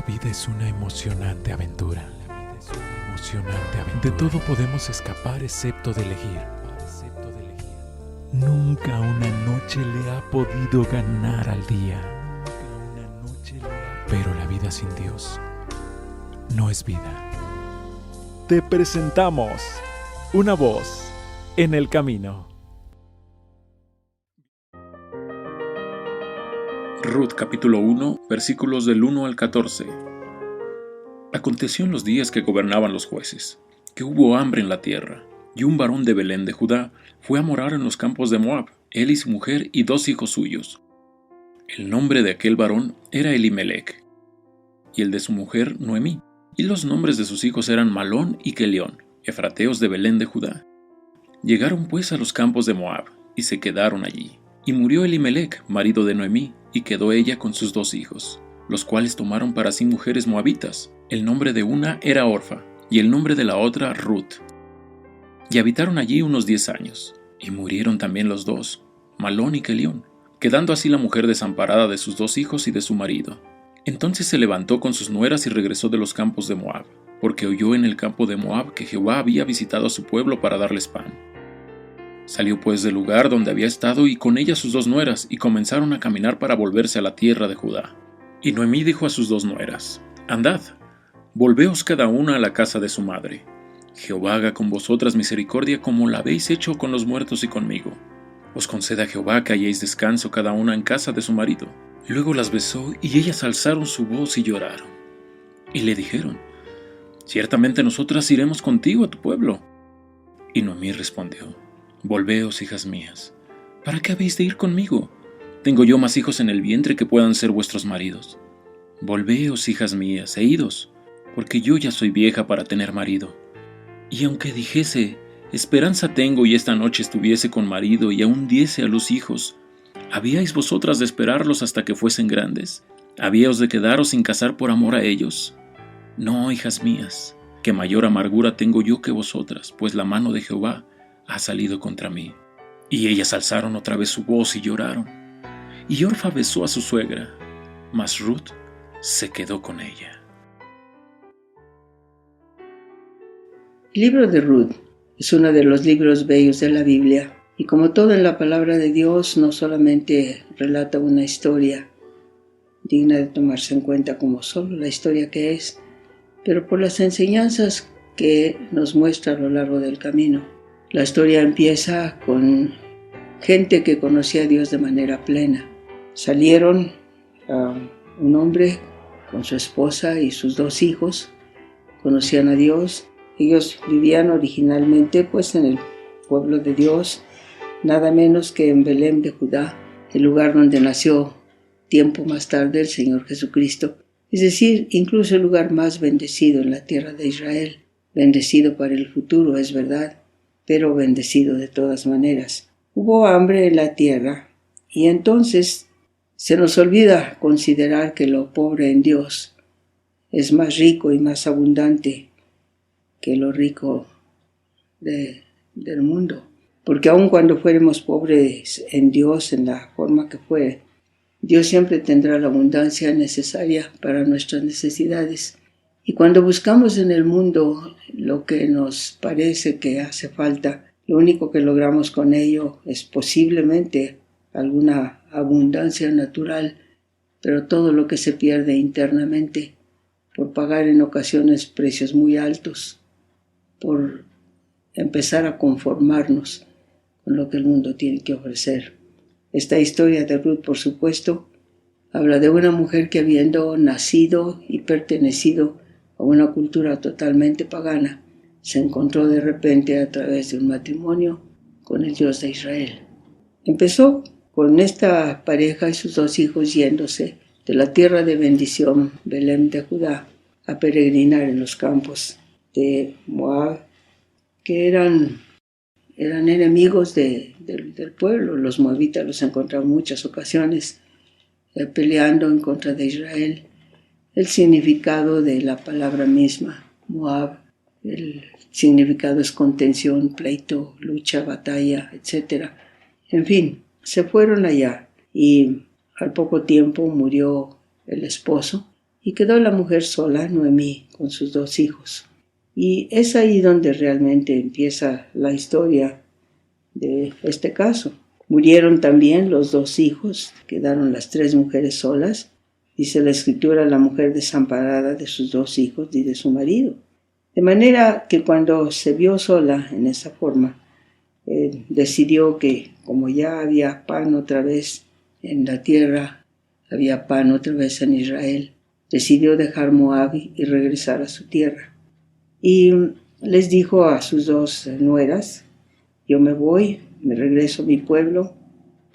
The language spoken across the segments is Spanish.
La vida es una emocionante aventura. De todo podemos escapar excepto de elegir. Nunca una noche le ha podido ganar al día. Pero la vida sin Dios no es vida. Te presentamos una voz en el camino. Ruth capítulo 1, versículos del 1 al 14. Aconteció en los días que gobernaban los jueces, que hubo hambre en la tierra, y un varón de Belén de Judá fue a morar en los campos de Moab, él y su mujer y 2 hijos suyos. El nombre de aquel varón era Elimelech, y el de su mujer Noemí, y los nombres de sus hijos eran Malón y Kelión, efrateos de Belén de Judá. Llegaron pues a los campos de Moab, y se quedaron allí. Y murió Elimelech, marido de Noemí, y quedó ella con sus 2 hijos, los cuales tomaron para sí mujeres moabitas. El nombre de una era Orfa, y el nombre de la otra Ruth. Y habitaron allí unos 10 años, y murieron también los 2, Malón y Kelión, quedando así la mujer desamparada de sus 2 hijos y de su marido. Entonces se levantó con sus nueras y regresó de los campos de Moab, porque oyó en el campo de Moab que Jehová había visitado a su pueblo para darles pan. Salió pues del lugar donde había estado y con ella sus 2 nueras, y comenzaron a caminar para volverse a la tierra de Judá. Y Noemí dijo a sus 2 nueras: Andad, volveos cada una a la casa de su madre. Jehová haga con vosotras misericordia como la habéis hecho con los muertos y conmigo. Os conceda Jehová que halléis descanso cada una en casa de su marido. Luego las besó, y ellas alzaron su voz y lloraron. Y le dijeron: Ciertamente nosotras iremos contigo a tu pueblo. Y Noemí respondió: Volveos, hijas mías, ¿para qué habéis de ir conmigo? Tengo yo más hijos en el vientre que puedan ser vuestros maridos. Volveos, hijas mías, e idos, porque yo ya soy vieja para tener marido. Y aunque dijese: Esperanza tengo y esta noche estuviese con marido y aún diese a luz hijos, ¿habíais vosotras de esperarlos hasta que fuesen grandes? ¿Habíais de quedaros sin casar por amor a ellos? No, hijas mías, que mayor amargura tengo yo que vosotras, pues la mano de Jehová ha salido contra mí. Y ellas alzaron otra vez su voz y lloraron. Y Orfa besó a su suegra, mas Ruth se quedó con ella. El libro de Ruth es uno de los libros bellos de la Biblia, y como todo en la palabra de Dios, no solamente relata una historia digna de tomarse en cuenta como solo la historia que es, pero por las enseñanzas que nos muestra a lo largo del camino. La historia empieza con gente que conocía a Dios de manera plena. Salieron un hombre con su esposa y sus 2 hijos, conocían a Dios. Ellos vivían originalmente pues en el pueblo de Dios, nada menos que en Belén de Judá, el lugar donde nació tiempo más tarde el Señor Jesucristo, es decir, incluso el lugar más bendecido en la tierra de Israel, bendecido para el futuro, es verdad, pero bendecido de todas maneras. Hubo hambre en la tierra, y entonces se nos olvida considerar que lo pobre en Dios es más rico y más abundante que lo rico del mundo. Porque aun cuando fuéramos pobres en Dios, en la forma que fuere, Dios siempre tendrá la abundancia necesaria para nuestras necesidades. Y cuando buscamos en el mundo lo que nos parece que hace falta, lo único que logramos con ello es posiblemente alguna abundancia natural, pero todo lo que se pierde internamente por pagar en ocasiones precios muy altos, por empezar a conformarnos con lo que el mundo tiene que ofrecer. Esta historia de Ruth, por supuesto, habla de una mujer que, habiendo nacido y pertenecido a una cultura totalmente pagana, se encontró de repente a través de un matrimonio con el Dios de Israel. Empezó con esta pareja y sus 2 hijos yéndose de la tierra de bendición, Belén de Judá, a peregrinar en los campos de Moab, que eran enemigos del pueblo. Los moabitas los encontraron en muchas ocasiones peleando en contra de Israel. El significado de la palabra misma, Moab, el significado es contención, pleito, lucha, batalla, etc. En fin, se fueron allá y al poco tiempo murió el esposo y quedó la mujer sola, Noemí, con sus 2 hijos. Y es ahí donde realmente empieza la historia de este caso. Murieron también los 2 hijos, quedaron las 3 mujeres solas. Dice la escritura, la mujer desamparada de sus 2 hijos y de su marido. De manera que cuando se vio sola en esa forma, decidió que como ya había pan otra vez en la tierra, había pan otra vez en Israel, decidió dejar Moab y regresar a su tierra. Y les dijo a sus 2 nueras, yo me voy, me regreso a mi pueblo,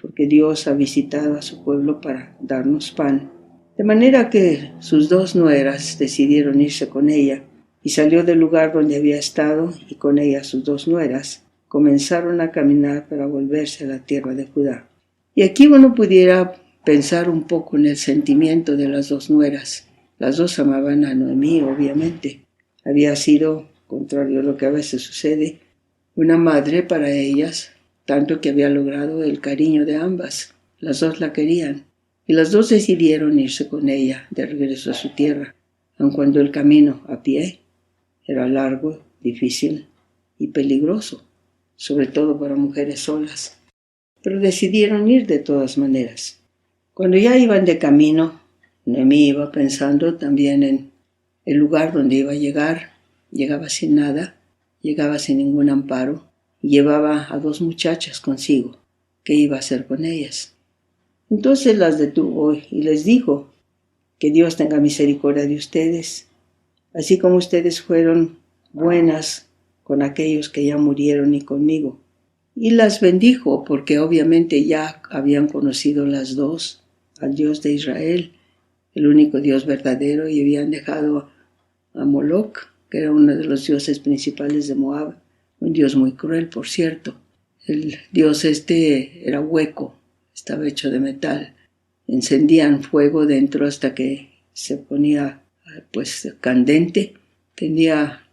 porque Dios ha visitado a su pueblo para darnos pan. De manera que sus 2 nueras decidieron irse con ella, y salió del lugar donde había estado, y con ella sus 2 nueras comenzaron a caminar para volverse a la tierra de Judá. Y aquí uno pudiera pensar un poco en el sentimiento de las 2 nueras. Las 2 amaban a Noemí, obviamente. Había sido, contrario a lo que a veces sucede, una madre para ellas, tanto que había logrado el cariño de ambas. Las 2 la querían, y las 2 decidieron irse con ella de regreso a su tierra, aun cuando el camino a pie era largo, difícil y peligroso, sobre todo para mujeres solas. Pero decidieron ir de todas maneras. Cuando ya iban de camino, Noemí iba pensando también en el lugar donde iba a llegar. Llegaba sin nada, llegaba sin ningún amparo, y llevaba a 2 muchachas consigo. ¿Qué iba a hacer con ellas? Entonces las detuvo y les dijo, que Dios tenga misericordia de ustedes, así como ustedes fueron buenas con aquellos que ya murieron y conmigo. Y las bendijo porque obviamente ya habían conocido las 2 al Dios de Israel, el único Dios verdadero, y habían dejado a Moloch, que era uno de los dioses principales de Moab, un dios muy cruel, por cierto. El dios era hueco, estaba hecho de metal. Encendían fuego dentro hasta que se ponía candente.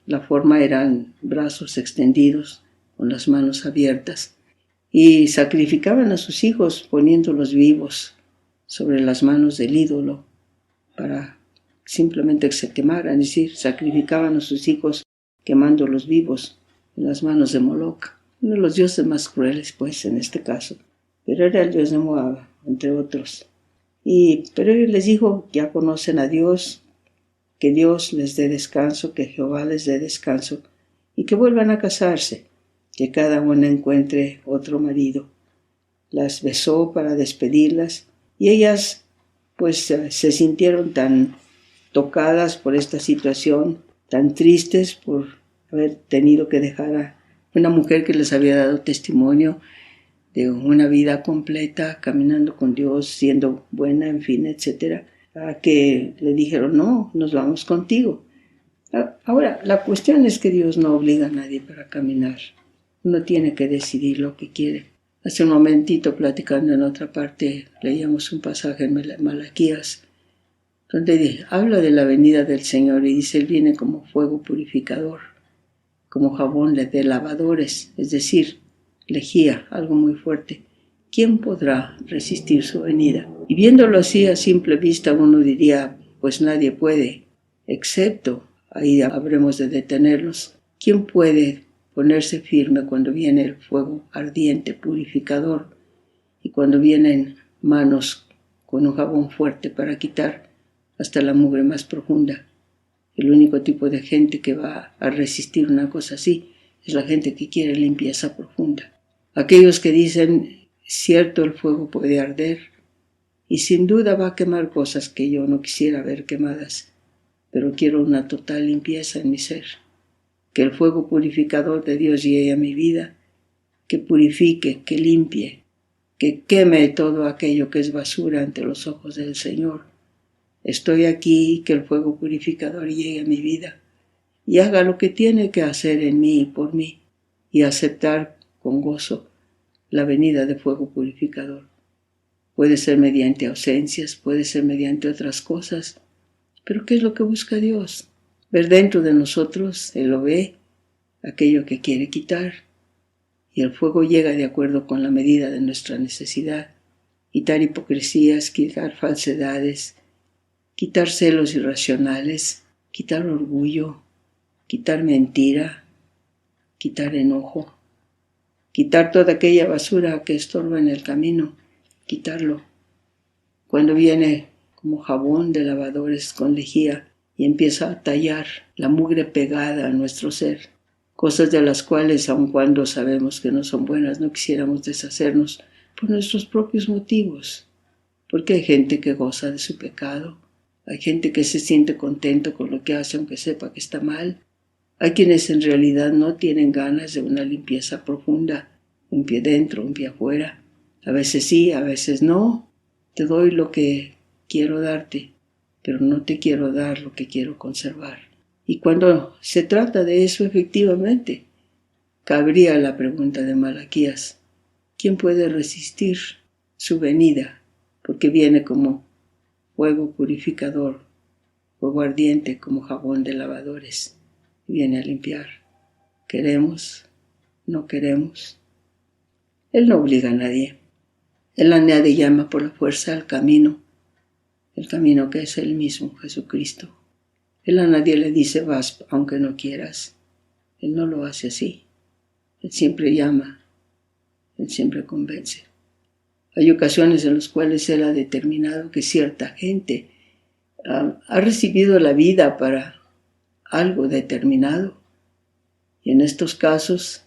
La forma eran brazos extendidos con las manos abiertas, y sacrificaban a sus hijos poniéndolos vivos sobre las manos del ídolo para simplemente que se quemaran, es decir, sacrificaban a sus hijos quemándolos vivos en las manos de Moloch, uno de los dioses más crueles en este caso, pero era el dios de Moab, entre otros. Pero él les dijo, ya conocen a Dios, que Dios les dé descanso, que Jehová les dé descanso, y que vuelvan a casarse, que cada una encuentre otro marido. Las besó para despedirlas, y ellas se sintieron tan tocadas por esta situación, tan tristes por haber tenido que dejar a una mujer que les había dado testimonio de una vida completa, caminando con Dios, siendo buena, en fin, etcétera, que le dijeron, no, nos vamos contigo. Ahora, la cuestión es que Dios no obliga a nadie para caminar. Uno tiene que decidir lo que quiere. Hace un momentito, platicando en otra parte, leíamos un pasaje en Malaquías, donde habla de la venida del Señor y dice, Él viene como fuego purificador, como jabón de lavadores, es decir, lejía, algo muy fuerte. ¿Quién podrá resistir su venida? Y viéndolo así a simple vista, uno diría, pues nadie puede, excepto, ahí habremos de detenerlos. ¿Quién puede ponerse firme cuando viene el fuego ardiente, purificador, y cuando vienen manos con un jabón fuerte para quitar hasta la mugre más profunda? El único tipo de gente que va a resistir una cosa así es la gente que quiere limpieza profunda. Aquellos que dicen, cierto, el fuego puede arder, y sin duda va a quemar cosas que yo no quisiera ver quemadas, pero quiero una total limpieza en mi ser. Que el fuego purificador de Dios llegue a mi vida, que purifique, que limpie, que queme todo aquello que es basura ante los ojos del Señor. Estoy aquí, que el fuego purificador llegue a mi vida y haga lo que tiene que hacer en mí y por mí, y aceptar con gozo la venida de fuego purificador. Puede ser mediante ausencias, puede ser mediante otras cosas, pero ¿qué es lo que busca Dios? Ver dentro de nosotros, Él lo ve, aquello que quiere quitar, y el fuego llega de acuerdo con la medida de nuestra necesidad. Quitar hipocresías, quitar falsedades, quitar celos irracionales, quitar orgullo, quitar mentira, quitar enojo, quitar toda aquella basura que estorba en el camino, quitarlo. Cuando viene como jabón de lavadores con lejía y empieza a tallar la mugre pegada a nuestro ser, cosas de las cuales, aun cuando sabemos que no son buenas, no quisiéramos deshacernos por nuestros propios motivos, porque hay gente que goza de su pecado, hay gente que se siente contento con lo que hace aunque sepa que está mal, hay quienes en realidad no tienen ganas de una limpieza profunda, un pie dentro, un pie afuera, a veces sí, a veces no. Te doy lo que quiero darte, pero no te quiero dar lo que quiero conservar. Y cuando se trata de eso, efectivamente, cabría la pregunta de Malaquías: ¿quién puede resistir su venida? Porque viene como fuego purificador, fuego ardiente como jabón de lavadores, y viene a limpiar. ¿Queremos? ¿No queremos? Él no obliga a nadie. Él a nadie llama por la fuerza al camino, el camino que es Él mismo, Jesucristo. Él a nadie le dice vas aunque no quieras. Él no lo hace así. Él siempre llama, Él siempre convence. Hay ocasiones en las cuales Él ha determinado que cierta gente ha recibido la vida para algo determinado. Y en estos casos,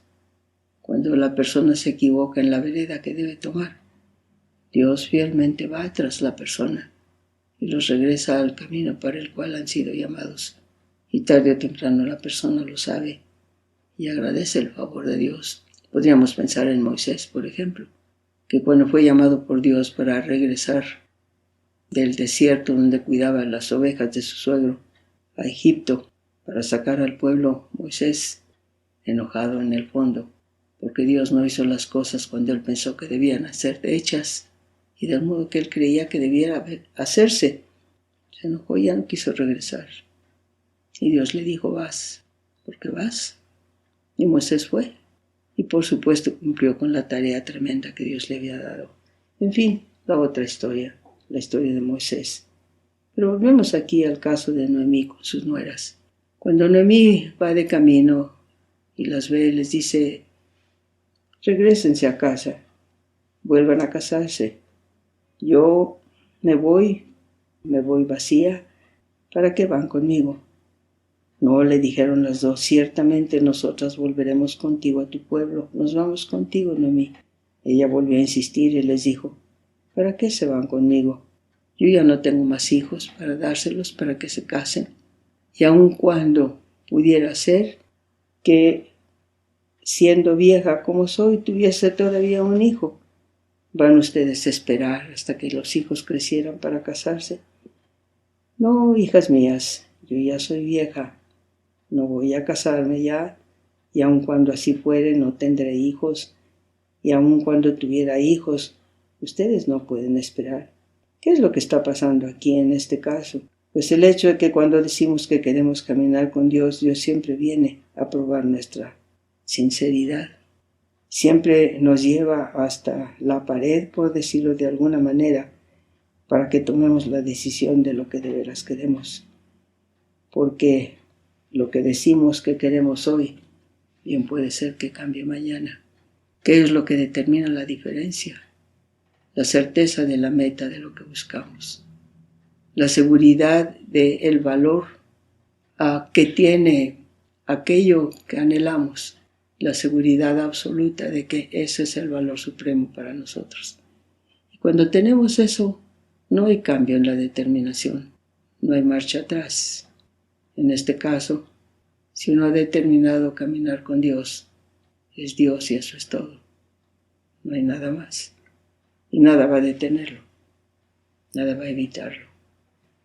cuando la persona se equivoca en la vereda que debe tomar, Dios fielmente va tras la persona y los regresa al camino para el cual han sido llamados. Y tarde o temprano la persona lo sabe y agradece el favor de Dios. Podríamos pensar en Moisés, por ejemplo, que cuando fue llamado por Dios para regresar del desierto donde cuidaba las ovejas de su suegro a Egipto para sacar al pueblo, Moisés, enojado en el fondo, porque Dios no hizo las cosas cuando él pensó que debían ser hechas y del modo que él creía que debiera hacerse, se enojó y ya no quiso regresar. Y Dios le dijo, vas, porque vas. Y Moisés fue. Y por supuesto cumplió con la tarea tremenda que Dios le había dado. En fin, la otra historia, la historia de Moisés. Pero volvemos aquí al caso de Noemí con sus nueras. Cuando Noemí va de camino y las ve, les dice, regrésense a casa, vuelvan a casarse. Yo me voy vacía, ¿para qué van conmigo? No, le dijeron las dos, ciertamente nosotras volveremos contigo a tu pueblo, nos vamos contigo, Noemí. Ella volvió a insistir y les dijo, ¿para qué se van conmigo? Yo ya no tengo más hijos para dárselos para que se casen. Y aun cuando pudiera ser que, siendo vieja como soy, tuviese todavía un hijo, ¿van ustedes a esperar hasta que los hijos crecieran para casarse? No, hijas mías, yo ya soy vieja, no voy a casarme ya, y aun cuando así fuere no tendré hijos, y aun cuando tuviera hijos, ustedes no pueden esperar. ¿Qué es lo que está pasando aquí en este caso? Pues el hecho de que cuando decimos que queremos caminar con Dios, Dios siempre viene a probar nuestra sinceridad. Siempre nos lleva hasta la pared, por decirlo de alguna manera, para que tomemos la decisión de lo que de veras queremos. Porque lo que decimos que queremos hoy, bien puede ser que cambie mañana. ¿Qué es lo que determina la diferencia? La certeza de la meta de lo que buscamos. La seguridad del valor que tiene aquello que anhelamos. La seguridad absoluta de que ese es el valor supremo para nosotros. Y cuando tenemos eso, no hay cambio en la determinación, no hay marcha atrás. En este caso, si uno ha determinado caminar con Dios, es Dios y eso es todo. No hay nada más. Y nada va a detenerlo, nada va a evitarlo.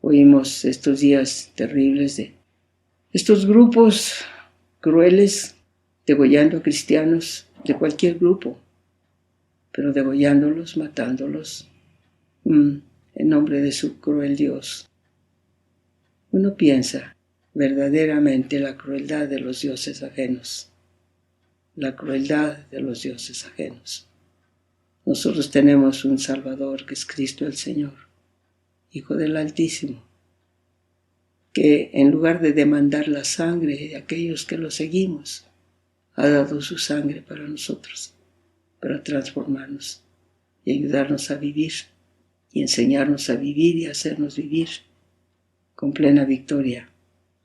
Oímos estos días terribles de estos grupos crueles degollando a cristianos de cualquier grupo, pero degollándolos, matándolos, en nombre de su cruel Dios. Uno piensa verdaderamente la crueldad de los dioses ajenos, la crueldad de los dioses ajenos. Nosotros tenemos un Salvador que es Cristo el Señor, Hijo del Altísimo, que en lugar de demandar la sangre de aquellos que lo seguimos, ha dado su sangre para nosotros, para transformarnos y ayudarnos a vivir y enseñarnos a vivir y hacernos vivir con plena victoria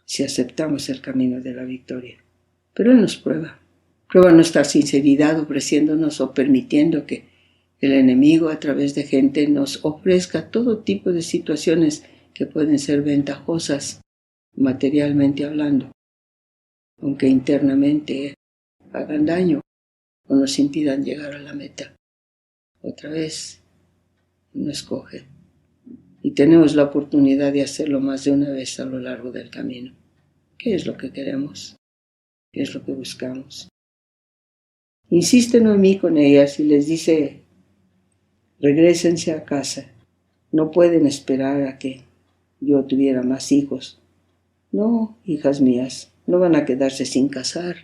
si aceptamos el camino de la victoria. Pero Él nos prueba nuestra sinceridad ofreciéndonos o permitiendo que el enemigo a través de gente nos ofrezca todo tipo de situaciones que pueden ser ventajosas materialmente hablando, aunque internamente hagan daño o nos impidan llegar a la meta. Otra vez, uno escoge y tenemos la oportunidad de hacerlo más de una vez a lo largo del camino. ¿Qué es lo que queremos? ¿Qué es lo que buscamos? Insiste Noemí con ellas y les dice: regrésense a casa, no pueden esperar a que yo tuviera más hijos. No, hijas mías, no van a quedarse sin casar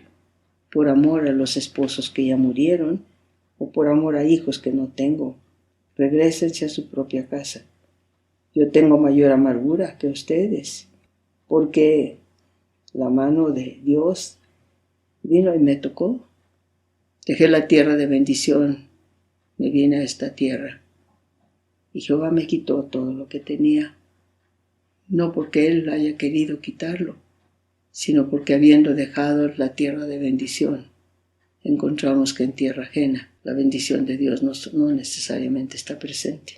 por amor a los esposos que ya murieron o por amor a hijos que no tengo. Regrésense a su propia casa. Yo tengo mayor amargura que ustedes, porque la mano de Dios vino y me tocó. Dejé la tierra de bendición, me vine a esta tierra y Jehová me quitó todo lo que tenía, no porque Él haya querido quitarlo, sino porque habiendo dejado la tierra de bendición, encontramos que en tierra ajena la bendición de Dios no necesariamente está presente.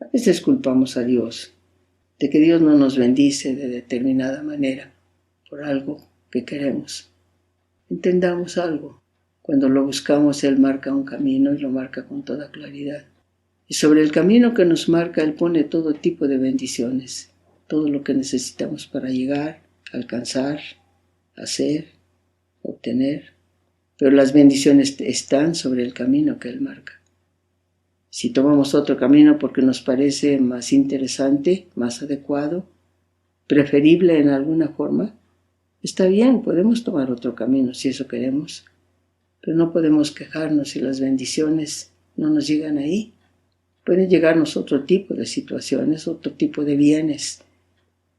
A veces culpamos a Dios de que Dios no nos bendice de determinada manera por algo que queremos. Entendamos algo. Cuando lo buscamos, Él marca un camino y lo marca con toda claridad. Y sobre el camino que nos marca, Él pone todo tipo de bendiciones, todo lo que necesitamos para llegar, alcanzar, hacer, obtener. Pero las bendiciones están sobre el camino que Él marca. Si tomamos otro camino porque nos parece más interesante, más adecuado, preferible en alguna forma, está bien, podemos tomar otro camino si eso queremos. Pero no podemos quejarnos si las bendiciones no nos llegan ahí. Pueden llegarnos otro tipo de situaciones, otro tipo de bienes,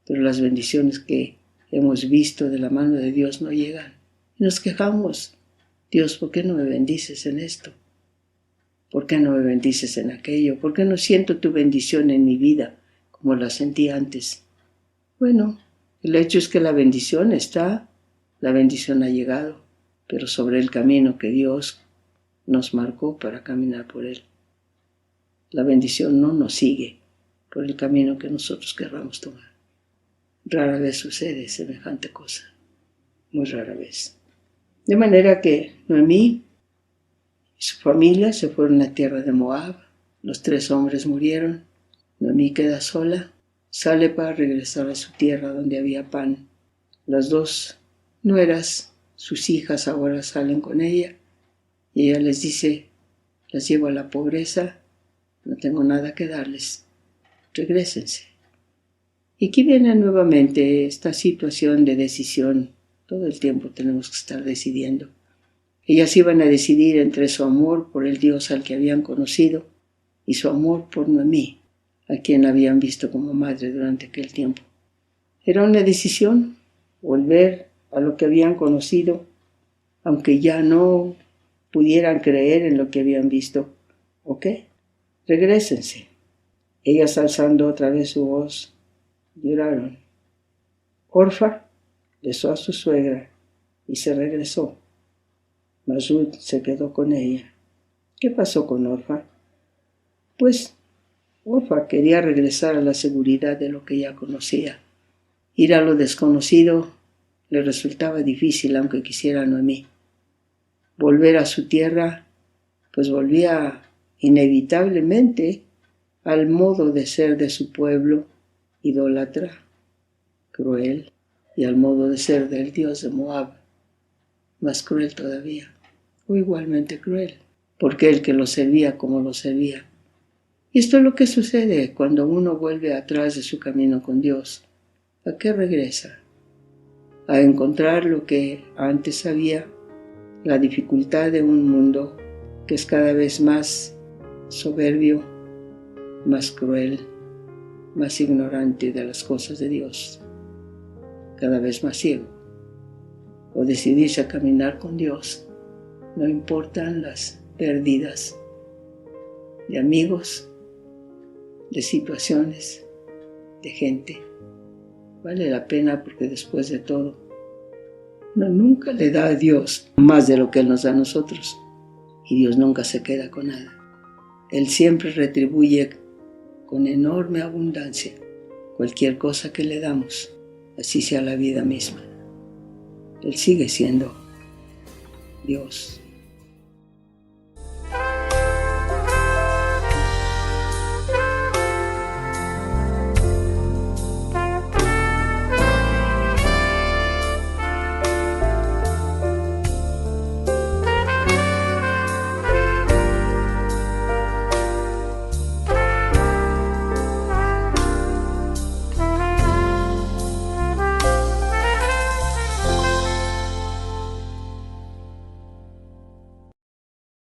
pero las bendiciones que hemos visto de la mano de Dios no llegan. Y nos quejamos: Dios, ¿por qué no me bendices en esto? ¿Por qué no me bendices en aquello? ¿Por qué no siento tu bendición en mi vida como la sentí antes? Bueno, el hecho es que la bendición está, la bendición ha llegado, pero sobre el camino que Dios nos marcó para caminar por Él. La bendición no nos sigue por el camino que nosotros querramos tomar. Rara vez sucede semejante cosa, muy rara vez. De manera que Noemí y su familia se fueron a tierra de Moab. Los 3 hombres murieron. Noemí queda sola, sale para regresar a su tierra donde había pan. Las 2 nueras, sus hijas, ahora salen con ella y ella les dice: las llevo a la pobreza, no tengo nada que darles, regrésense. Y aquí viene nuevamente esta situación de decisión. Todo el tiempo tenemos que estar decidiendo. Ellas iban a decidir entre su amor por el Dios al que habían conocido y su amor por Noemí, a quien habían visto como madre durante aquel tiempo. Era una decisión volver a lo que habían conocido, aunque ya no pudieran creer en lo que habían visto. ¿Ok? Regrésense. Ellas, alzando otra vez su voz, lloraron. Orfa besó a su suegra y se regresó. Mas Ruth se quedó con ella. ¿Qué pasó con Orfa? Pues Orfa quería regresar a la seguridad de lo que ya conocía. Ir a lo desconocido le resultaba difícil, aunque quisiera Noemí. Volver a su tierra, pues volvía inevitablemente al modo de ser de su pueblo, idólatra, cruel, y al modo de ser del dios de Moab, más cruel todavía, o igualmente cruel, porque el que lo servía como lo servía. Y esto es lo que sucede cuando uno vuelve atrás de su camino con Dios. ¿A qué regresa? A encontrar lo que antes sabía, la dificultad de un mundo que es cada vez más soberbio, más cruel, más ignorante de las cosas de Dios. cada vez más ciego, o decidirse a caminar con Dios. No importan las pérdidas de amigos, de situaciones, de gente. Vale la pena porque después de todo, uno nunca le da a Dios más de lo que Él nos da a nosotros. Y Dios nunca se queda con nada. Él siempre retribuye con enorme abundancia cualquier cosa que le damos, así sea la vida misma. Él sigue siendo Dios.